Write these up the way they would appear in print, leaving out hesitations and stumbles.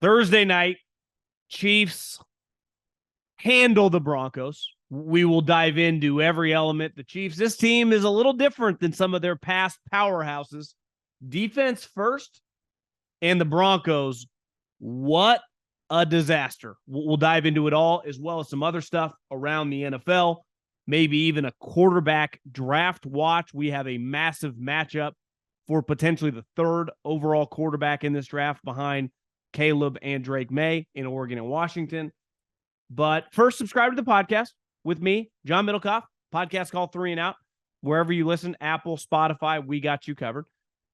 Thursday night, Chiefs handle the Broncos. We will dive into every element. The Chiefs, this team is a little different than some of their past powerhouses. Defense first, and the Broncos, what a disaster. We'll dive into it all, as well as some other stuff around the NFL, maybe even a quarterback draft watch. We have a massive matchup for potentially the third overall quarterback in this draft behind Caleb and Drake May in Oregon and Washington. But first, subscribe to the podcast with me, John Middlekauff, podcast called 3 and Out. Wherever you listen, Apple, Spotify, we got you covered.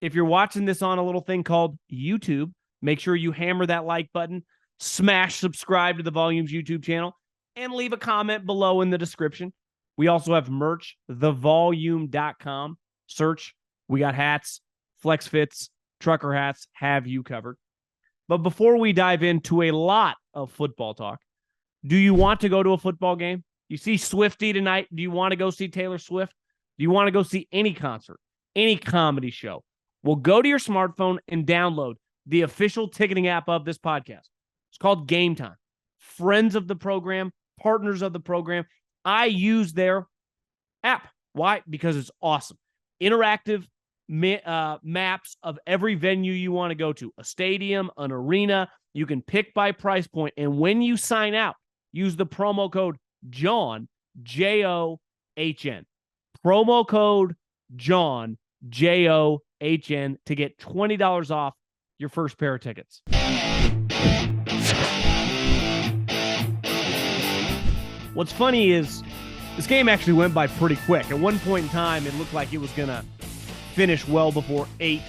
If you're watching this on a little thing called YouTube, make sure you hammer that like button, smash subscribe to the Volumes YouTube channel, and leave a comment below in the description. We also have merch, thevolume.com. Search. We got hats, flex fits, trucker hats, have you covered. But before we dive into a lot of football talk, do you want to go to a football game? You see Swiftie tonight. Do you want to go see Taylor Swift? Do you want to go see any concert, any comedy show? Well, go to your smartphone and download the official ticketing app of this podcast. It's called Gametime. Friends of the program, partners of the program. I use their app. Why? Because it's awesome. Interactive maps of every venue you want to go to, a stadium, an arena. You can pick by price point. And when you sign out, use the promo code JOHN, J-O-H-N. Promo code JOHN, J-O-H-N, to get $20 off your first pair of tickets. What's funny is this game actually went by pretty quick. At one point in time, it looked like it was going to finish well before 8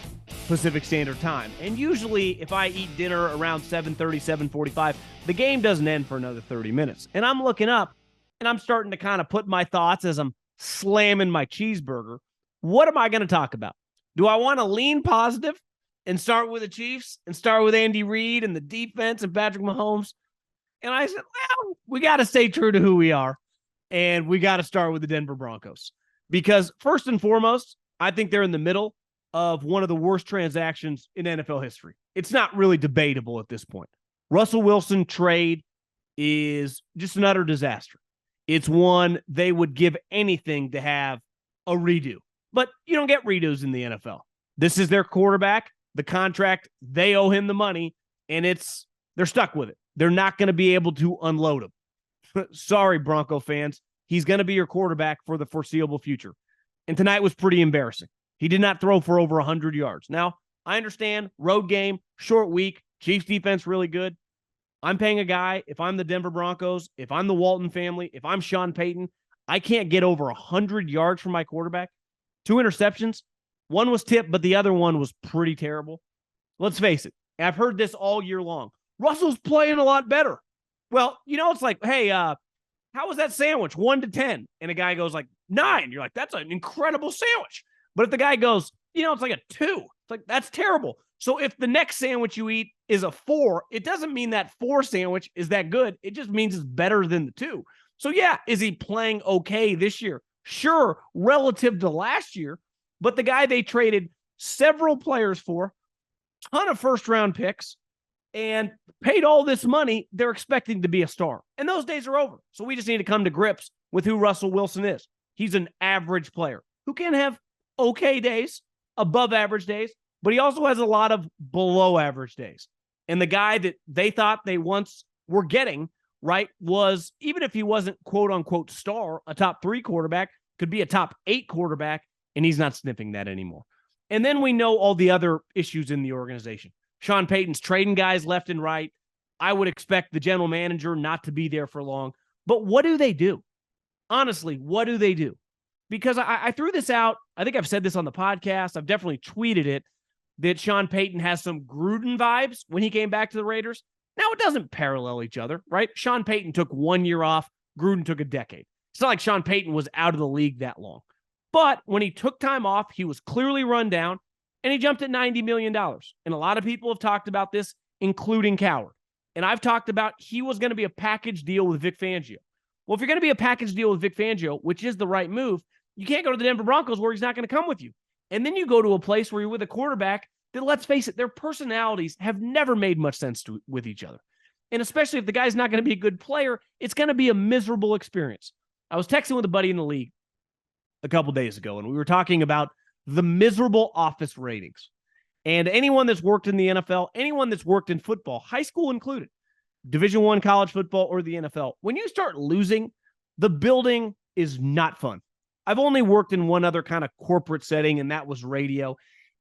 Pacific Standard Time. And usually, if I eat dinner around 7:30, 7:45, the game doesn't end for another 30 minutes. And I'm looking up, and I'm starting to kind of put my thoughts as I'm slamming my cheeseburger. What am I going to talk about? Do I want to lean positive and start with the Chiefs and start with Andy Reid and the defense and Patrick Mahomes? And I said, well, we got to stay true to who we are, and we got to start with the Denver Broncos. Because first and foremost, I think they're in the middle of one of the worst transactions in NFL history. It's not really debatable at this point. Russell Wilson trade is just an utter disaster. It's one they would give anything to have a redo. But you don't get redos in the NFL. This is their quarterback, the contract, they owe him the money, and they're stuck with it. They're not going to be able to unload him. Sorry, Bronco fans. He's going to be your quarterback for the foreseeable future. And tonight was pretty embarrassing. He did not throw for over 100 yards. Now, I understand, road game, short week, Chiefs defense really good. I'm paying a guy, if I'm the Denver Broncos, if I'm the Walton family, if I'm Sean Payton, I can't get over 100 yards from my quarterback. 2 interceptions. One was tipped, but the other one was pretty terrible. Let's face it. I've heard this all year long. Russell's playing a lot better. Well, it's like, hey, how was that sandwich? 1 to 10. And a guy goes like 9. You're like, that's an incredible sandwich. But if the guy goes, it's like a 2. It's like, that's terrible. So if the next sandwich you eat is a 4, it doesn't mean that 4 sandwich is that good. It just means it's better than the 2. So yeah, is he playing okay this year? Sure, relative to last year. But the guy they traded several players for, ton of first-round picks, and paid all this money, they're expecting to be a star. And those days are over. So we just need to come to grips with who Russell Wilson is. He's an average player who can have okay days, above average days, but he also has a lot of below average days. And the guy that they thought they once were getting, right, was, even if he wasn't quote unquote star, a top 3 quarterback, could be a top 8 quarterback, and he's not sniffing that anymore. And then we know all the other issues in the organization. Sean Payton's trading guys left and right. I would expect the general manager not to be there for long. But what do they do? Honestly, what do they do? Because I threw this out. I think I've said this on the podcast. I've definitely tweeted it, that Sean Payton has some Gruden vibes when he came back to the Raiders. Now, it doesn't parallel each other, right? Sean Payton took 1 year off. Gruden took a decade. It's not like Sean Payton was out of the league that long. But when he took time off, he was clearly run down, and he jumped at $90 million. And a lot of people have talked about this, including Coward. And I've talked about he was going to be a package deal with Vic Fangio. Well, if you're going to be a package deal with Vic Fangio, which is the right move, you can't go to the Denver Broncos where he's not going to come with you. And then you go to a place where you're with a quarterback that, let's face it, their personalities have never made much sense with each other. And especially if the guy's not going to be a good player, it's going to be a miserable experience. I was texting with a buddy in the league a couple days ago, and we were talking about the miserable office ratings. And anyone that's worked in the NFL, anyone that's worked in football, high school included, Division I college football or the NFL, when you start losing, the building is not fun. I've only worked in one other kind of corporate setting, and that was radio.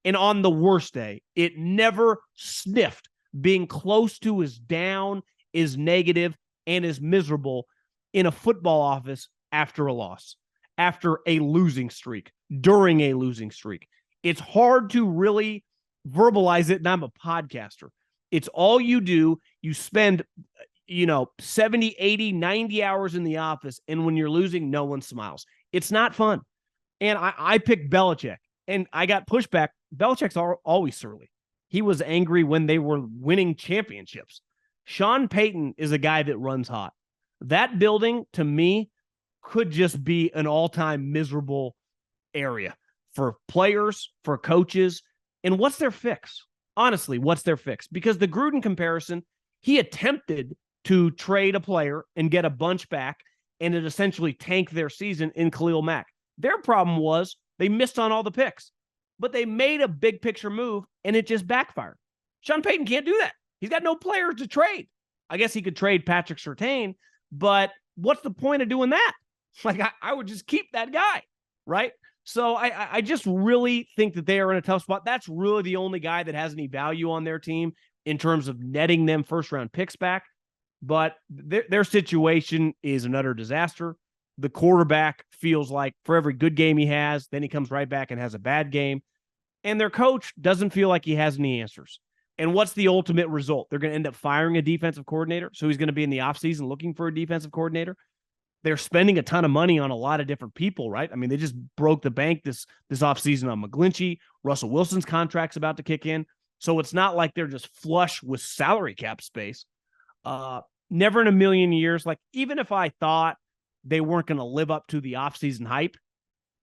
And on the worst day, it never sniffed being close to as down, as negative, and as miserable in a football office after a loss, after a losing streak, during a losing streak. It's hard to really verbalize it, and I'm a podcaster. It's all you do. You spend, 70, 80, 90 hours in the office, and when you're losing, no one smiles. It's not fun. And I picked Belichick, and I got pushback. Belichick's always surly. He was angry when they were winning championships. Sean Payton is a guy that runs hot. That building, to me, could just be an all-time miserable area for players, for coaches. And what's their fix? Honestly, what's their fix? Because the Gruden comparison, he attempted to trade a player and get a bunch back, and it essentially tanked their season in Khalil Mack. Their problem was they missed on all the picks, but they made a big picture move, and it just backfired. Sean Payton can't do that. He's got no players to trade. I guess he could trade Patrick Surtain, but what's the point of doing that? Like, I would just keep that guy, right? So I just really think that they are in a tough spot. That's really the only guy that has any value on their team in terms of netting them first-round picks back. But their situation is an utter disaster. The quarterback feels like for every good game he has, then he comes right back and has a bad game. And their coach doesn't feel like he has any answers. And what's the ultimate result? They're going to end up firing a defensive coordinator. So he's going to be in the offseason looking for a defensive coordinator. They're spending a ton of money on a lot of different people, right? I mean, they just broke the bank this offseason on McGlinchey. Russell Wilson's contract's about to kick in. So it's not like they're just flush with salary cap space. Never in a million years. Like, even if I thought they weren't going to live up to the offseason hype,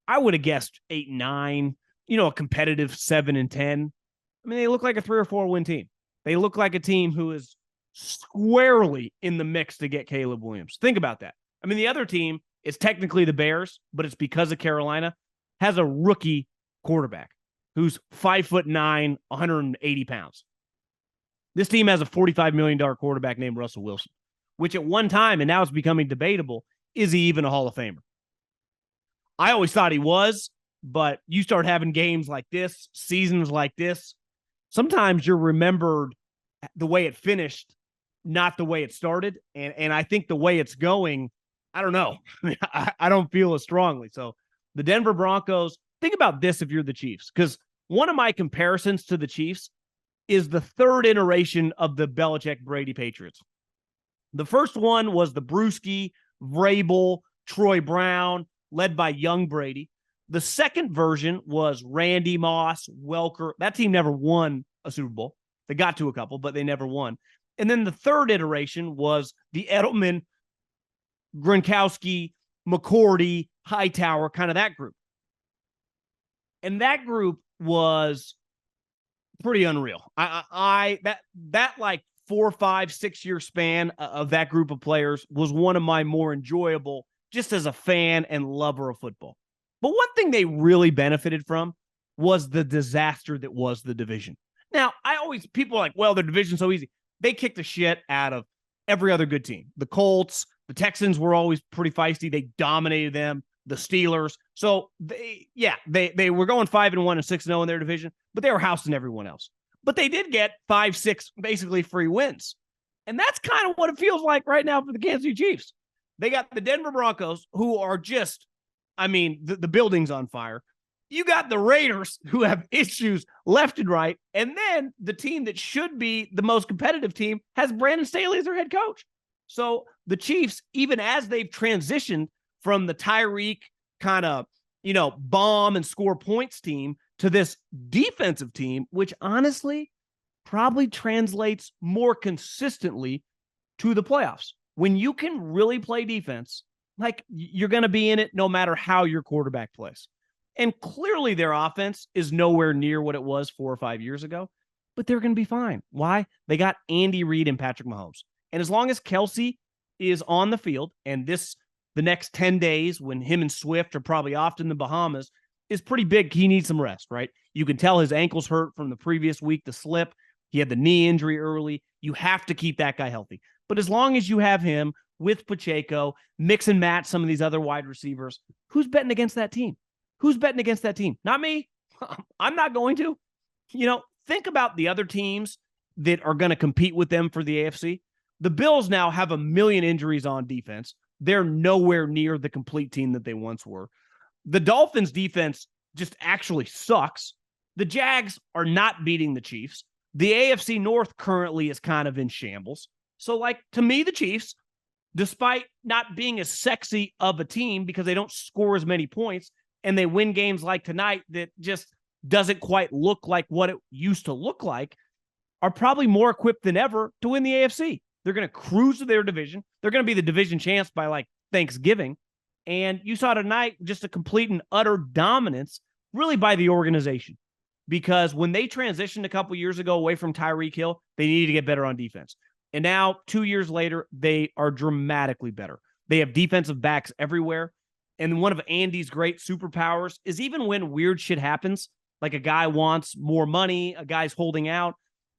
I would have guessed 8-9, a competitive 7-10. I mean, they look like a 3 or 4 win team. They look like a team who is squarely in the mix to get Caleb Williams. Think about that. I mean, the other team is technically the Bears, but it's because of Carolina, has a rookie quarterback who's 5'9", 180 pounds. This team has a $45 million quarterback named Russell Wilson, which at one time, and now it's becoming debatable, is he even a Hall of Famer? I always thought he was, but you start having games like this, seasons like this, sometimes you're remembered the way it finished, not the way it started. And I think the way it's going, I don't know. I don't feel as strongly. So the Denver Broncos, think about this if you're the Chiefs, because one of my comparisons to the Chiefs is the third iteration of the Belichick-Brady Patriots. The first one was the Brewski, Vrabel, Troy Brown, led by young Brady. The second version was Randy Moss, Welker. That team never won a Super Bowl. They got to a couple, but they never won. And then the third iteration was the Edelman, Gronkowski, McCourty, Hightower, kind of that group. And that group was pretty unreal. That like 4, 5, 6 year span of that group of players was one of my more enjoyable, just as a fan and lover of football. But one thing they really benefited from was the disaster that was the division. Now, people are like, well, the division's so easy. They kicked the shit out of every other good team. The Colts, the Texans were always pretty feisty. They dominated them. The Steelers. So they were going 5-1 and 6-0 in their division, but they were housing everyone else. But they did get 5, 6 basically free wins. And that's kind of what it feels like right now for the Kansas City Chiefs. They got the Denver Broncos, who are just, the building's on fire. You got the Raiders, who have issues left and right. And then the team that should be the most competitive team has Brandon Staley as their head coach. So the Chiefs, even as they've transitioned from the Tyreek kind of, bomb and score points team to this defensive team, which honestly probably translates more consistently to the playoffs. When you can really play defense, like, you're going to be in it no matter how your quarterback plays. And clearly their offense is nowhere near what it was 4 or 5 years ago, but they're going to be fine. Why? They got Andy Reid and Patrick Mahomes. And as long as Kelsey is on the field, and the next 10 days when him and Swift are probably off in the Bahamas is pretty big. He needs some rest, right? You can tell his ankle's hurt from the previous week, the slip. He had the knee injury early. You have to keep that guy healthy. But as long as you have him with Pacheco, mix and match some of these other wide receivers, who's betting against that team? Who's betting against that team? Not me. I'm not going to. Think about the other teams that are going to compete with them for the AFC. The Bills now have a million injuries on defense. They're nowhere near the complete team that they once were. The Dolphins defense just actually sucks. The Jags are not beating the Chiefs. The AFC North currently is kind of in shambles. So, to me, the Chiefs, despite not being as sexy of a team because they don't score as many points and they win games like tonight that just doesn't quite look like what it used to look like, are probably more equipped than ever to win the AFC. They're going to cruise to their division. They're going to be the division champs by Thanksgiving. And you saw tonight just a complete and utter dominance really by the organization. Because when they transitioned a couple years ago away from Tyreek Hill, they needed to get better on defense. And now, 2 years later, they are dramatically better. They have defensive backs everywhere. And one of Andy's great superpowers is even when weird shit happens, like a guy wants more money, a guy's holding out,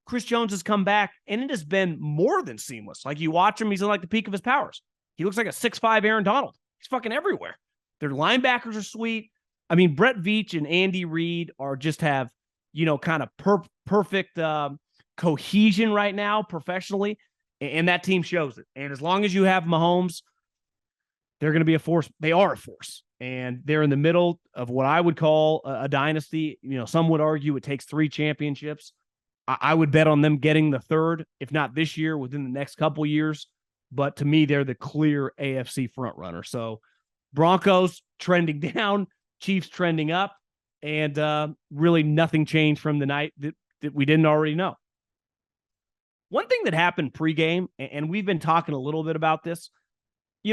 Chris Jones has come back, and it has been more than seamless. You watch him, he's in the peak of his powers. He looks like a 6'5" Aaron Donald. He's fucking everywhere. Their linebackers are sweet. I mean, Brett Veach and Andy Reid are just have, kind of perfect cohesion right now professionally, and that team shows it. And as long as you have Mahomes, they're going to be a force. They are a force, and they're in the middle of what I would call a dynasty. Some would argue it takes 3 championships. I would bet on them getting the 3rd, if not this year, within the next couple years. But to me, they're the clear AFC frontrunner. So Broncos trending down, Chiefs trending up, and really nothing changed from the night that we didn't already know. One thing that happened pregame, and we've been talking a little bit about this,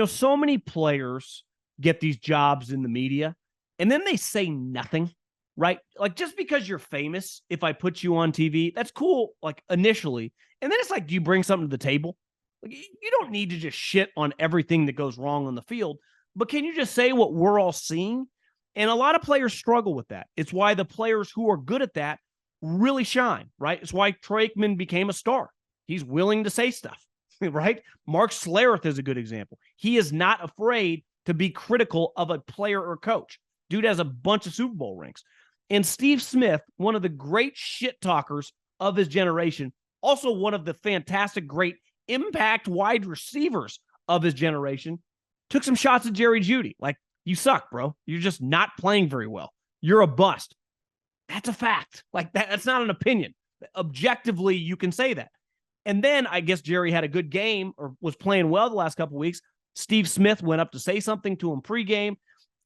so many players get these jobs in the media, and then they say nothing, right? Just because you're famous, if I put you on TV, that's cool, initially. And then it's do you bring something to the table? You don't need to just shit on everything that goes wrong on the field, but can you just say what we're all seeing? And a lot of players struggle with that. It's why the players who are good at that really shine, right? It's why Troy Aikman became a star. He's willing to say stuff, right? Mark Schlereth is a good example. He is not afraid to be critical of a player or coach. Dude has a bunch of Super Bowl rings. And Steve Smith, one of the great shit talkers of his generation, also one of the fantastic, great impact wide receivers of his generation, took some shots at Jerry Jeudy. You suck, bro. You're just not playing very well. You're a bust. That's a fact. That's not an opinion. Objectively, you can say that. And then I guess Jerry had a good game or was playing well the last couple of weeks. Steve Smith went up to say something to him pregame,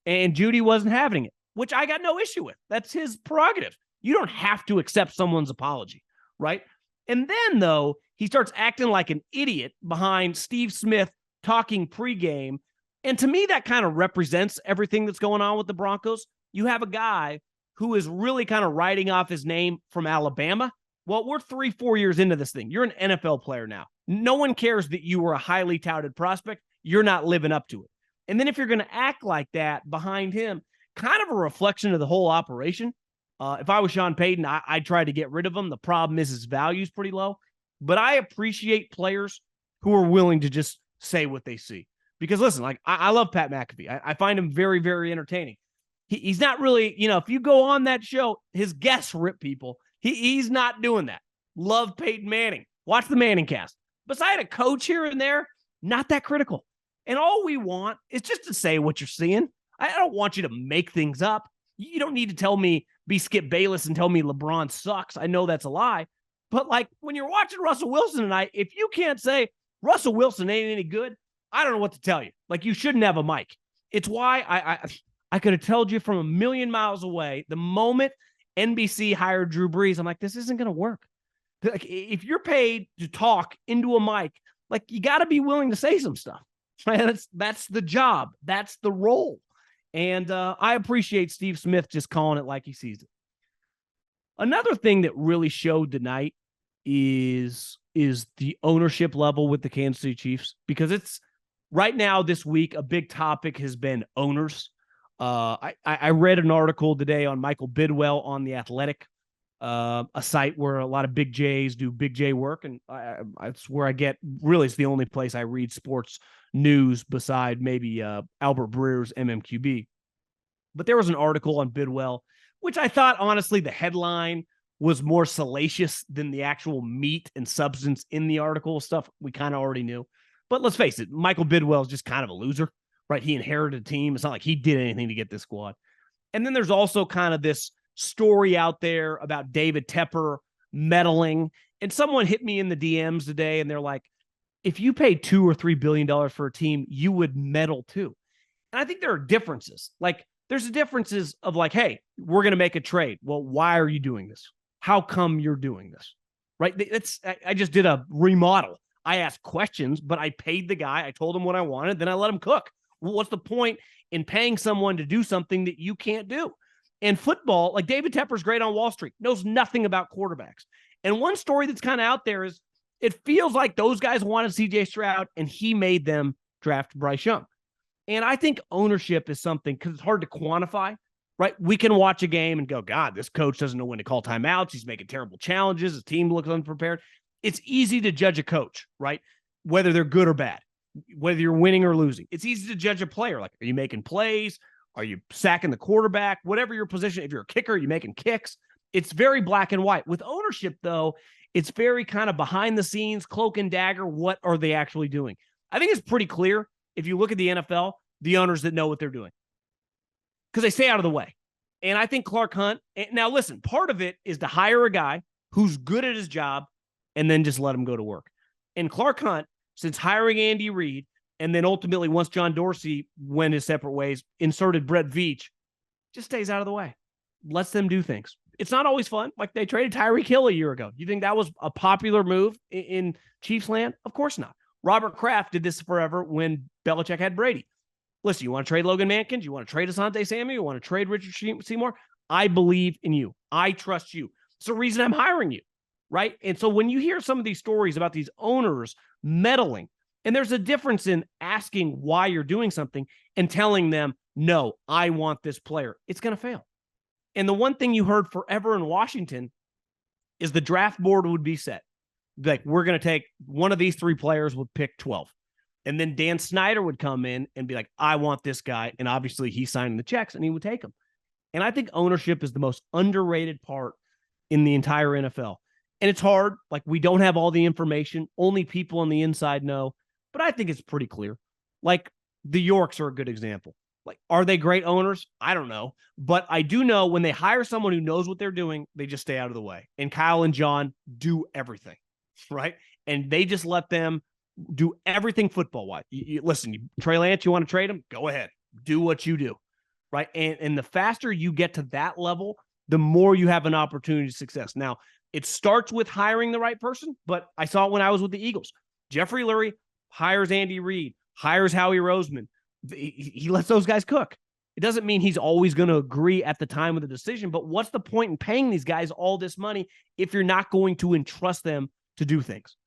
and Jeudy wasn't having it, which I got no issue with. That's his prerogative. You don't have to accept someone's apology, right? And then, though, he starts acting like an idiot behind Steve Smith talking pregame. And to me, that kind of represents everything that's going on with the Broncos. You have a guy who is really kind of writing off his name from Alabama. Well, we're 3-4 years into this thing. You're an NFL player now. No one cares that you were a highly touted prospect. You're not living up to it. And then if you're going to act like that behind him, kind of a reflection of the whole operation. If I was Sean Payton, I'd try to get rid of him. The problem is his value is pretty low. But I appreciate players who are willing to just say what they see. Because listen, I love Pat McAfee. I find him very, very entertaining. He's not really, if you go on that show, his guests rip people. He's not doing that. Love Peyton Manning. Watch the Manning cast. Beside a coach here and there, not that critical. And all we want is just to say what you're seeing. I don't want you to make things up. You don't need to tell me, be Skip Bayless and tell me LeBron sucks. I know that's a lie. But when you're watching Russell Wilson tonight, if you can't say Russell Wilson ain't any good, I don't know what to tell you. You shouldn't have a mic. It's why I could have told you from a million miles away, the moment NBC hired Drew Brees, I'm like, this isn't going to work. If you're paid to talk into a mic, you got to be willing to say some stuff. Right? That's the job. That's the role. And I appreciate Steve Smith just calling it like he sees it. Another thing that really showed tonight is the ownership level with the Kansas City Chiefs, because it's right now this week, a big topic has been owners. I read an article today on Michael Bidwell on The Athletic, a site where a lot of big J's do big J work. And it's where I get, really, it's the only place I read sports news beside maybe Albert Breer's MMQB. But there was an article on Bidwell, which I thought, honestly, the headline was more salacious than the actual meat and substance in the article. Stuff we kind of already knew. But let's face it, Michael Bidwell is just kind of a loser, right? He inherited a team. It's not like he did anything to get this squad. And then there's also kind of this story out there about David Tepper meddling. And someone hit me in the DMs today, and they're like, if you paid $2 or $3 billion for a team, you would meddle too. And I think there are differences. Like, there's differences of like, hey, we're going to make a trade. Well, why are you doing this? How come you're doing this? Right? I just did a remodel. I asked questions, but I paid the guy. I told him what I wanted. Then I let him cook. Well, what's the point in paying someone to do something that you can't do? And football, like David Tepper's great on Wall Street, knows nothing about quarterbacks. And one story that's kind of out there is it feels like those guys wanted CJ Stroud and he made them draft Bryce Young. And I think ownership is something, because it's hard to quantify, right? We can watch a game and go, God, this coach doesn't know when to call timeouts. He's making terrible challenges. His team looks unprepared. It's easy to judge a coach, right? Whether they're good or bad, whether you're winning or losing. It's easy to judge a player. Like, are you making plays? Are you sacking the quarterback? Whatever your position, if you're a kicker, you're making kicks. It's very black and white. With ownership, though, it's very kind of behind the scenes, cloak and dagger. What are they actually doing? I think it's pretty clear. If you look at the NFL, the owners that know what they're doing, because they stay out of the way. And I think Clark Hunt, now listen, part of it is to hire a guy who's good at his job and then just let him go to work. And Clark Hunt, since hiring Andy Reid, and then ultimately once John Dorsey went his separate ways, inserted Brett Veach, just stays out of the way, lets them do things. It's not always fun. Like, they traded Tyreek Hill a year ago. You think that was a popular move in Chiefs land? Of course not. Robert Kraft did this forever when Belichick had Brady. Listen, you want to trade Logan Mankins? You want to trade Asante Samuel? You want to trade Richard Seymour? I believe in you. I trust you. It's the reason I'm hiring you, right? And so when you hear some of these stories about these owners meddling, and there's a difference in asking why you're doing something and telling them, no, I want this player, it's going to fail. And the one thing you heard forever in Washington is the draft board would be set. Like, we're going to take one of these three players with pick 12. And then Dan Snyder would come in and be like, I want this guy. And obviously he's signing the checks and he would take them. And I think ownership is the most underrated part in the entire NFL. And it's hard. Like, we don't have all the information. Only people on the inside know. But I think it's pretty clear. Like, the Yorks are a good example. Like, are they great owners? I don't know. But I do know when they hire someone who knows what they're doing, they just stay out of the way. And Kyle and John do everything, right? And they just let them do everything football-wise. Listen, Trey Lance, you want to trade him? Go ahead. Do what you do, right? And the faster you get to that level, the more you have an opportunity to success. Now, it starts with hiring the right person, but I saw it when I was with the Eagles. Jeffrey Lurie hires Andy Reid, hires Howie Roseman. He lets those guys cook. It doesn't mean he's always going to agree at the time of the decision, but what's the point in paying these guys all this money if you're not going to entrust them to do things?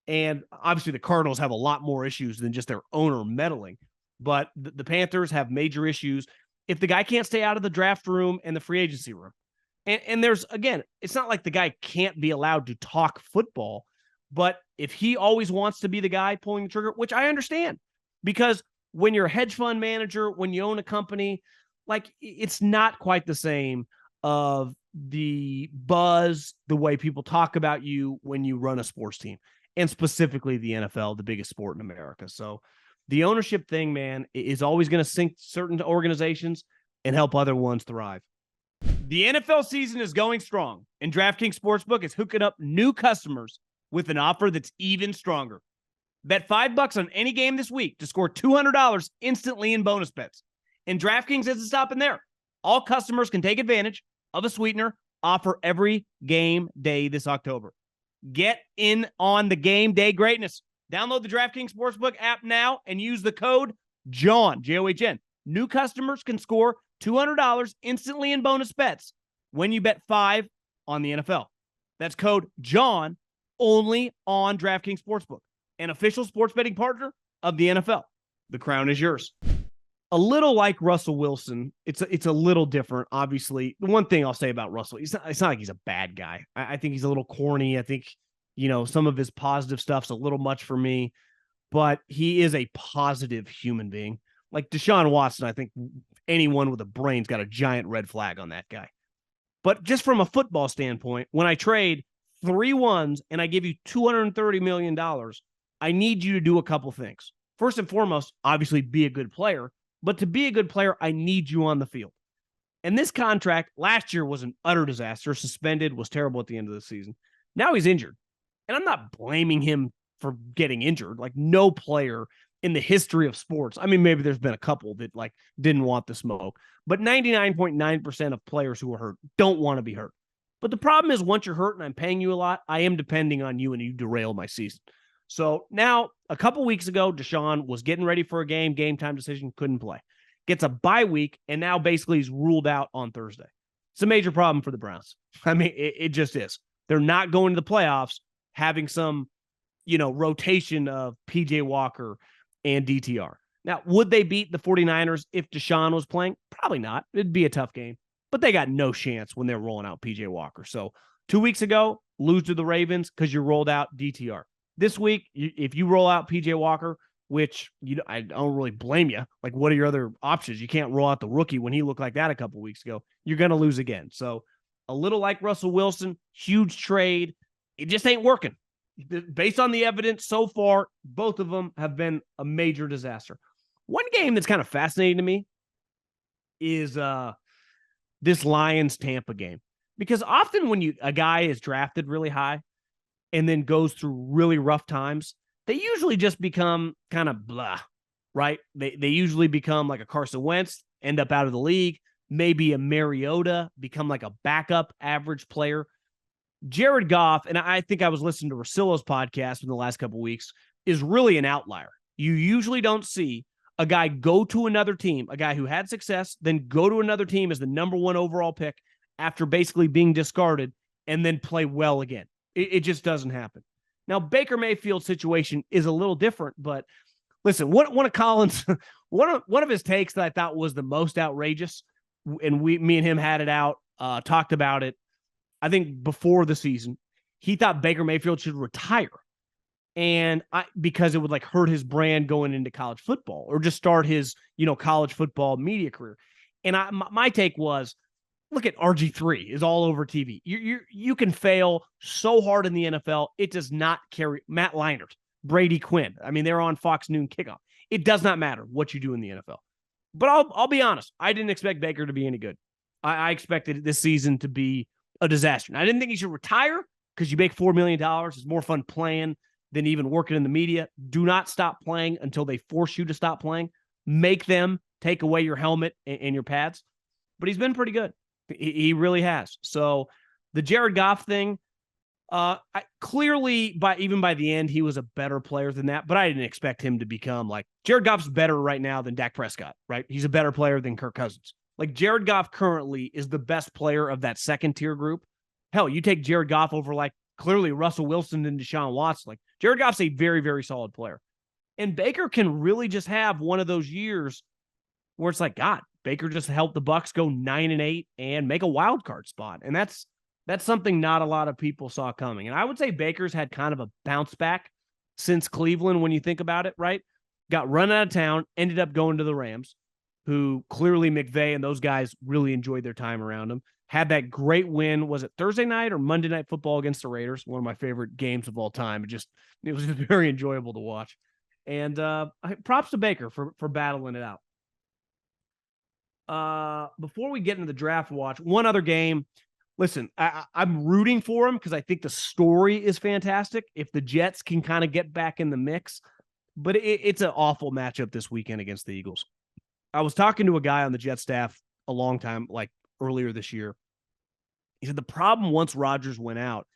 And obviously the Cardinals have a lot more issues than just their owner meddling, but the Panthers have major issues if the guy can't stay out of the draft room and the free agency room. And there's, again, it's not like the guy can't be allowed to talk football, but if he always wants to be the guy pulling the trigger, which I understand, because when you're a hedge fund manager, when you own a company, like, it's not quite the same of the buzz, the way people talk about you when you run a sports team, and specifically the NFL, the biggest sport in America. So the ownership thing, man, is always going to sink certain organizations and help other ones thrive. The NFL season is going strong, and DraftKings Sportsbook is hooking up new customers with an offer that's even stronger. Bet $5 on any game this week to score $200 instantly in bonus bets. And DraftKings isn't stopping there. All customers can take advantage of a sweetener offer every game day this October. Get in on the game day greatness. Download the DraftKings Sportsbook app now and use the code JOHN, John. New customers can score $200 instantly in bonus bets when you bet 5 on the NFL. That's code JOHN only on DraftKings Sportsbook, an official sports betting partner of the NFL. The crown is yours. A little like Russell Wilson, it's a little different, obviously. The one thing I'll say about Russell, it's not like he's a bad guy. I think he's a little corny. I think, some of his positive stuff's a little much for me, but he is a positive human being. Like Deshaun Watson, I think anyone with a brain's got a giant red flag on that guy. But just from a football standpoint, when I trade 3 ones and I give you $230 million, I need you to do a couple things. First and foremost, obviously be a good player. But to be a good player, I need you on the field. And this contract last year was an utter disaster. Suspended, was terrible at the end of the season. Now he's injured. And I'm not blaming him for getting injured. Like, no player in the history of sports. I mean, maybe there's been a couple that didn't want the smoke. But 99.9% of players who are hurt don't want to be hurt. But the problem is, once you're hurt and I'm paying you a lot, I am depending on you and you derail my season. So now, a couple weeks ago, Deshaun was getting ready for a game time decision, couldn't play. Gets a bye week, and now basically he's ruled out on Thursday. It's a major problem for the Browns. I mean, it just is. They're not going to the playoffs having some, rotation of PJ Walker and DTR. Now, would they beat the 49ers if Deshaun was playing? Probably not. It'd be a tough game. But they got no chance when they're rolling out PJ Walker. So 2 weeks ago, lose to the Ravens because you rolled out DTR. This week, if you roll out PJ Walker, which I don't really blame you. Like, what are your other options? You can't roll out the rookie when he looked like that a couple weeks ago. You're going to lose again. So a little like Russell Wilson, huge trade. It just ain't working. Based on the evidence so far, both of them have been a major disaster. One game that's kind of fascinating to me is this Lions-Tampa game. Because often when a guy is drafted really high and then goes through really rough times, they usually just become kind of blah, right? They usually become like a Carson Wentz, end up out of the league, maybe a Mariota, become like a backup average player. Jared Goff, and I think I was listening to Russillo's podcast in the last couple of weeks, is really an outlier. You usually don't see a guy go to another team, a guy who had success, then go to another team as the number 1 overall pick after basically being discarded and then play well again. It just doesn't happen. Now, Baker Mayfield's situation is a little different, but listen, one of Collins, one of his takes that I thought was the most outrageous, and me and him had it out, talked about it, I think before the season, he thought Baker Mayfield should retire. And because it would hurt his brand going into college football or just start his, college football media career. And my take was, look at RG3 is all over TV. You can fail so hard in the NFL. It does not carry Matt Leinart, Brady Quinn. I mean, they're on Fox Noon Kickoff. It does not matter what you do in the NFL. But I'll be honest. I didn't expect Baker to be any good. I expected this season to be a disaster. And I didn't think he should retire because you make $4 million. It's more fun playing than even working in the media. Do not stop playing until they force you to stop playing. Make them take away your helmet and your pads. But he's been pretty good. He really has. So the Jared Goff thing, clearly even by the end, he was a better player than that. But I didn't expect him to become Jared Goff's better right now than Dak Prescott, right? He's a better player than Kirk Cousins. Jared Goff currently is the best player of that second tier group. Hell, you take Jared Goff over clearly Russell Wilson and Deshaun Watson. Jared Goff's a very, very solid player. And Baker can really just have one of those years where it's God, Baker just helped the Bucs go 9-8 and make a wild card spot. And that's something not a lot of people saw coming. And I would say Baker's had kind of a bounce back since Cleveland when you think about it, right? Got run out of town, ended up going to the Rams, who clearly McVay and those guys really enjoyed their time around him. Had that great win. Was it Thursday night or Monday Night Football against the Raiders? One of my favorite games of all time. It was just very enjoyable to watch. And props to Baker for battling it out. Before we get into the draft watch, one other game. Listen, I'm rooting for him because I think the story is fantastic. If the Jets can kind of get back in the mix, but it's an awful matchup this weekend against the Eagles. I was talking to a guy on the Jets staff a long time, earlier this year. He said the problem once Rodgers went out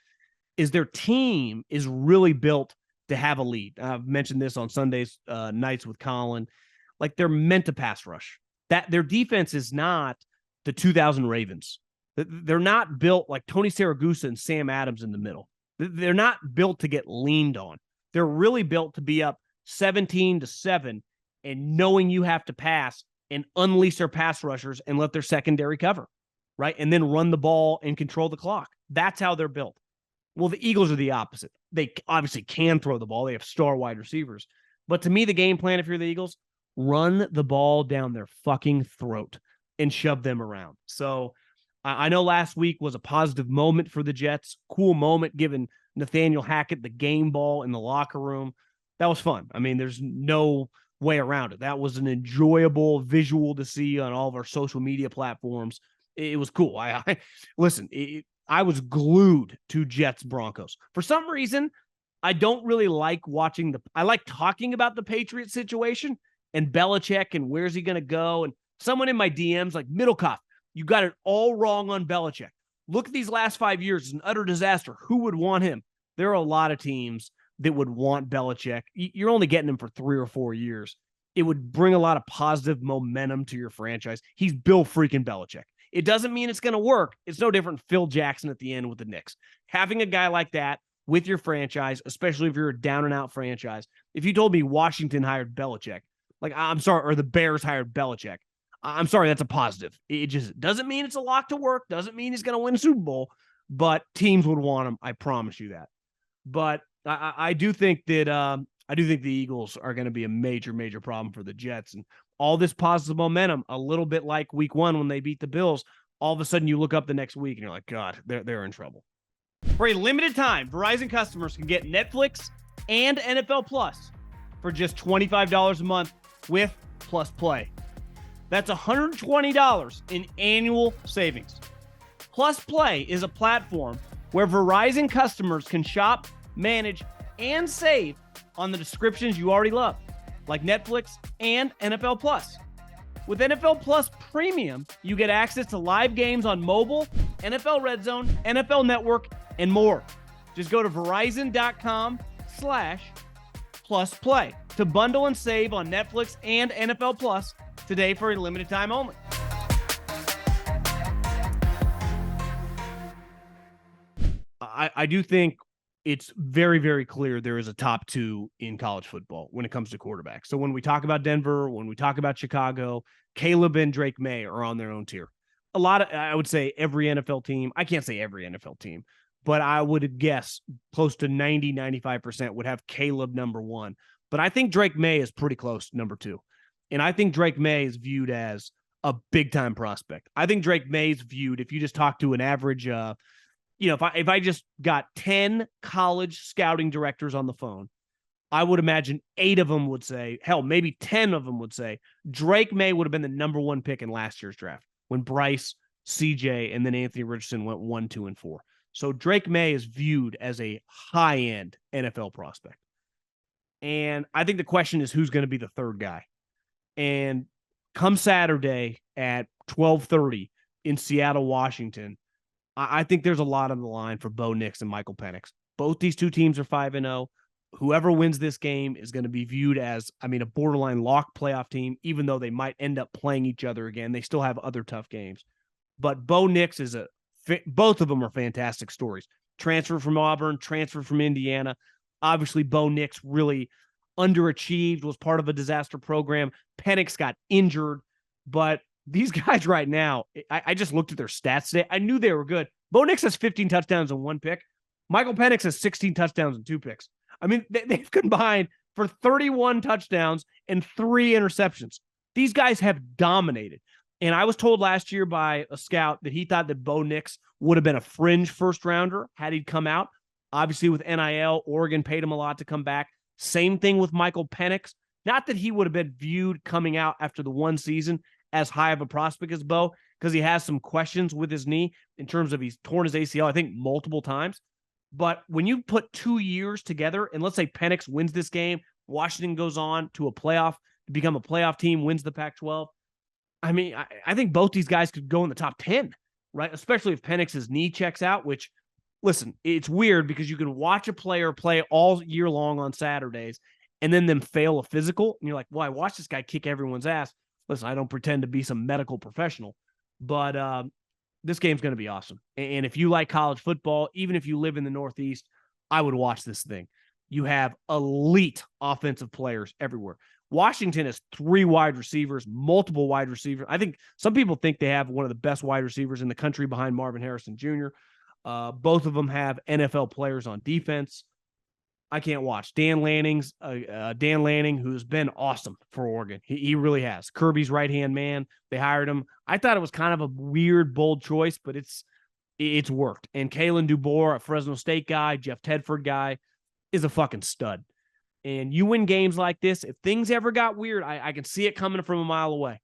is their team is really built to have a lead. I've mentioned this on Sundays nights with Colin. They're meant to pass rush. That their defense is not the 2000 Ravens. They're not built like Tony Saragusa and Sam Adams in the middle. They're not built to get leaned on. They're really built to be up 17-7 and knowing you have to pass and unleash their pass rushers and let their secondary cover, right? And then run the ball and control the clock. That's how they're built. Well, the Eagles are the opposite. They obviously can throw the ball. They have star wide receivers. But to me, the game plan, if you're the Eagles, run the ball down their fucking throat and shove them around. So I know last week was a positive moment for the Jets. Cool moment giving Nathaniel Hackett the game ball in the locker room. That was fun. I mean, there's no way around it. That was an enjoyable visual to see on all of our social media platforms. It was cool. Listen, I was glued to Jets Broncos. For some reason, I don't really like watching I like talking about the Patriots situation and Belichick and where's he going to go. And someone in my DMs like Middlekauff, you got it all wrong on Belichick. Look at these last 5 years. It's an utter disaster. Who would want him? There are a lot of teams that would want Belichick. You're only getting him for 3 or 4 years. It would bring a lot of positive momentum to your franchise. He's Bill freaking Belichick. It doesn't mean it's going to work. It's no different than Phil Jackson at the end with the Knicks. Having a guy like that with your franchise, especially if you're a down-and-out franchise, if you told me Washington hired Belichick, like, I'm sorry, or the Bears hired Belichick, I'm sorry, that's a positive. It just doesn't mean it's a lock to work. Doesn't mean he's going to win a Super Bowl, but teams would want him. I promise you that. But I do think that the Eagles are going to be a major, major problem for the Jets. And all this positive momentum, a little bit like week 1 when they beat the Bills, all of a sudden you look up the next week and you're like, God, they're in trouble. For a limited time, Verizon customers can get Netflix and NFL Plus for just $25 a month with Plus Play. That's $120 in annual savings. Plus Play is a platform where Verizon customers can shop, manage, and save on the subscriptions you already love, like Netflix and NFL Plus. With NFL Plus Premium, you get access to live games on mobile, NFL Red Zone, NFL Network, and more. Just go to Verizon.com/plusplay to bundle and save on Netflix and NFL Plus today for a limited time only. I do think it's very, very clear there is a top 2 in college football when it comes to quarterbacks. So when we talk about Denver, when we talk about Chicago, Caleb and Drake May are on their own tier. I would say every NFL team, I can't say every NFL team, but I would guess close to 90-95% would have Caleb number 1. But I think Drake May is pretty close number 2. And I think Drake May is viewed as a big-time prospect. I think Drake May is viewed, if you just talk to an average if I just got 10 college scouting directors on the phone, I would imagine 8 of them would say, hell, maybe 10 of them would say Drake May would have been the number 1 pick in last year's draft when Bryce, CJ, and then Anthony Richardson went 1, 2, and 4. So Drake May is viewed as a high-end NFL prospect. And I think the question is who's going to be the third guy. And come Saturday at 12:30 in Seattle, Washington, I think there's a lot on the line for Bo Nix and Michael Penix. Both these two teams are 5-0. Whoever wins this game is going to be viewed as, a borderline lock playoff team, even though they might end up playing each other again. They still have other tough games. But Bo Nix both of them are fantastic stories. Transfer from Auburn, transfer from Indiana. Obviously, Bo Nix really underachieved, was part of a disaster program. Penix got injured, but these guys right now, I just looked at their stats today. I knew they were good. Bo Nix has 15 touchdowns and 1 pick. Michael Penix has 16 touchdowns and 2 picks. They've combined for 31 touchdowns and 3 interceptions. These guys have dominated. And I was told last year by a scout that he thought that Bo Nix would have been a fringe first rounder had he come out. Obviously, with NIL, Oregon paid him a lot to come back. Same thing with Michael Penix. Not that he would have been viewed coming out after the one season as high of a prospect as Bo, because he has some questions with his knee in terms of he's torn his ACL, I think, multiple times. But when you put 2 years together, and let's say Penix wins this game, Washington goes on to a playoff, to become a playoff team, wins the Pac-12. I think both these guys could go in the top 10, right? Especially if Penix's knee checks out, which, listen, it's weird because you can watch a player play all year long on Saturdays and then them fail a physical. And you're like, well, I watched this guy kick everyone's ass. Listen, I don't pretend to be some medical professional, but this game's going to be awesome. And if you like college football, even if you live in the Northeast, I would watch this thing. You have elite offensive players everywhere. Washington has 3 wide receivers, multiple wide receivers. I think some people think they have one of the best wide receivers in the country behind Marvin Harrison Jr. Both of them have NFL players on defense. I can't watch. Dan Lanning, who's been awesome for Oregon. He really has. Kirby's right-hand man. They hired him. I thought it was kind of a weird, bold choice, but it's worked. And Kalen DuBois, a Fresno State guy, Jeff Tedford guy, is a fucking stud. And you win games like this, if things ever got weird, I can see it coming from a mile away.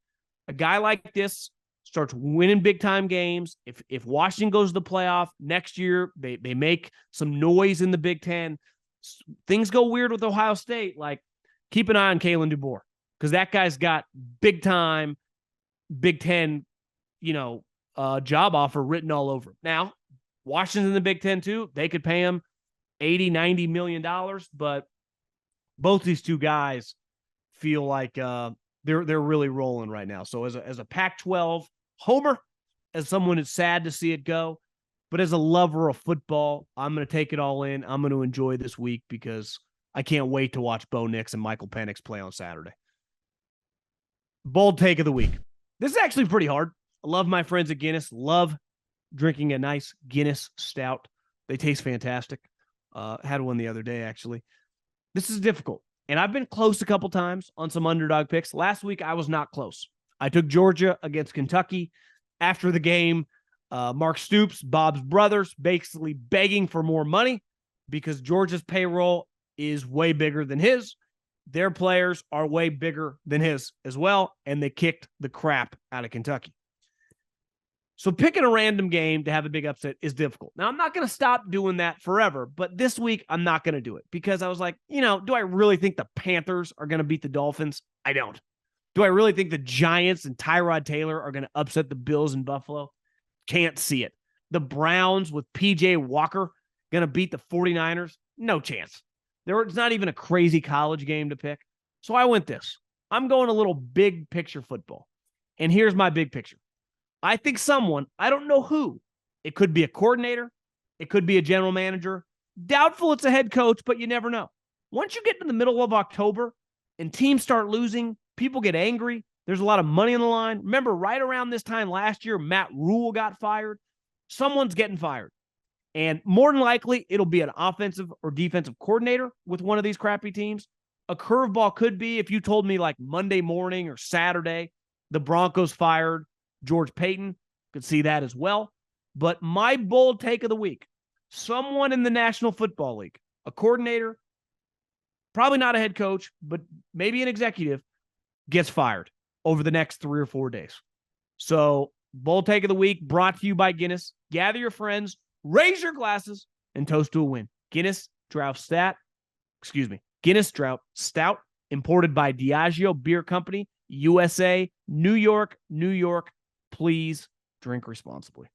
A guy like this starts winning big-time games. If Washington goes to the playoff next year, they make some noise in the Big Ten. Things go weird with Ohio State, like keep an eye on Kalen DuBois because that guy's got big-time Big Ten, job offer written all over. Now, Washington's in the Big Ten too. They could pay him $80-90 million, but both these two guys feel like they're really rolling right now. So as a Pac-12 homer, as someone that's sad to see it go, but as a lover of football, I'm going to take it all in. I'm going to enjoy this week because I can't wait to watch Bo Nix and Michael Penix play on Saturday. Bold take of the week. This is actually pretty hard. I love my friends at Guinness. Love drinking a nice Guinness stout. They taste fantastic. Had one the other day, actually. This is difficult. And I've been close a couple times on some underdog picks. Last week, I was not close. I took Georgia against Kentucky. After the game, Mark Stoops, Bob's brothers, basically begging for more money because Georgia's payroll is way bigger than his. Their players are way bigger than his as well, and they kicked the crap out of Kentucky. So picking a random game to have a big upset is difficult. Now, I'm not going to stop doing that forever, but this week I'm not going to do it because I was like, do I really think the Panthers are going to beat the Dolphins? I don't. Do I really think the Giants and Tyrod Taylor are going to upset the Bills in Buffalo? Can't see it. The Browns with P.J. Walker going to beat the 49ers? No chance. It's not even a crazy college game to pick. So I went this. I'm going a little big picture football. And here's my big picture. I think someone, I don't know who, it could be a coordinator, it could be a general manager. Doubtful it's a head coach, but you never know. Once you get to the middle of October and teams start losing, people get angry. There's a lot of money on the line. Remember, right around this time last year, Matt Rule got fired. Someone's getting fired. And more than likely, it'll be an offensive or defensive coordinator with one of these crappy teams. A curveball could be if you told me like Monday morning or Saturday, the Broncos fired George Payton. Could see that as well. But my bold take of the week, someone in the National Football League, a coordinator, probably not a head coach, but maybe an executive, gets fired over the next 3 or 4 days. So bold take of the week brought to you by Guinness. Gather your friends, raise your glasses, and toast to a win. Guinness Drought Stout, imported by Diageo Beer Company, USA, New York. Please drink responsibly.